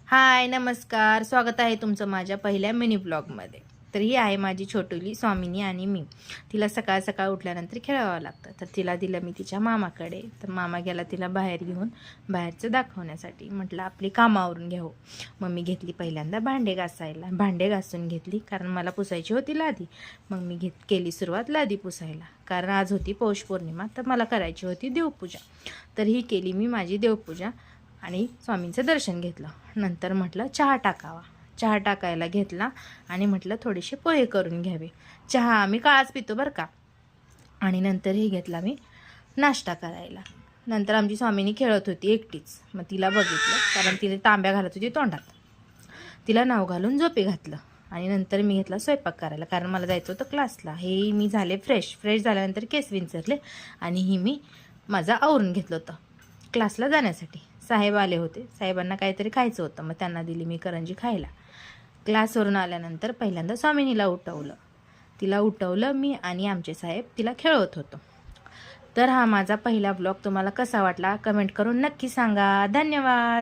हाय नमस्कार, स्वागत आहे तुमचं माझ्या पहिल्या मिनी ब्लॉगमध्ये. तर ही आहे माझी छोटुली स्वामिनी आणि मी. तिला सकाळ सकाळ उठल्यानंतर खेळावं लागतं. तर तिला दिलं मी तिच्या मामाकडे. तर मामा गेला तिला बाहेर घेऊन, बाहेरचं दाखवण्यासाठी. म्हटलं आपली कामावरून घ्यावं. मग मी घेतली पहिल्यांदा भांडे घासायला. भांडे घासून घेतली कारण मला पुसायची होती लादी. मग मी केली सुरुवात लादी पुसायला, कारण आज होती पौष पौर्णिमा. तर मला करायची होती देवपूजा. तर ही केली मी माझी देवपूजा आणि स्वामींचं दर्शन घेतलं. नंतर म्हटलं चहा टाकावा. चहा टाकायला घेतला आणि म्हटलं थोडेसे पोहे करून घ्यावे. चहा आम्ही काळाच पितो बरं का. आणि नंतर हे घेतला मी नाश्ता करायला. नंतर आमची स्वामीनी खेळत होती एकटीच. मग तिला बघितलं, कारण तिने तांब्या घालत होती तोंडात. तिला नाव घालून झोपी घातलं. आणि नंतर मी घेतला स्वयंपाक करायला, कारण मला जायचं होतं क्लासला. हे मी झाले फ्रेश झाल्यानंतर केस विंचरले आणि ही मी माझं आवरून घेतलं होतं क्लासला जाण्यासाठी. साहेब आले होते, साहेबांना काहीतरी खायचं होतं, मग त्यांना दिली मी करंजी खायला. क्लासवरून आल्यानंतर पहिल्यांदा स्वामिनीला उठवलं. तिला उठवलं मी आणि आमचे साहेब तिला खेळवत होतो. तर हा माझा पहिला ब्लॉग तुम्हाला कसा वाटला कमेंट करून नक्की सांगा. धन्यवाद.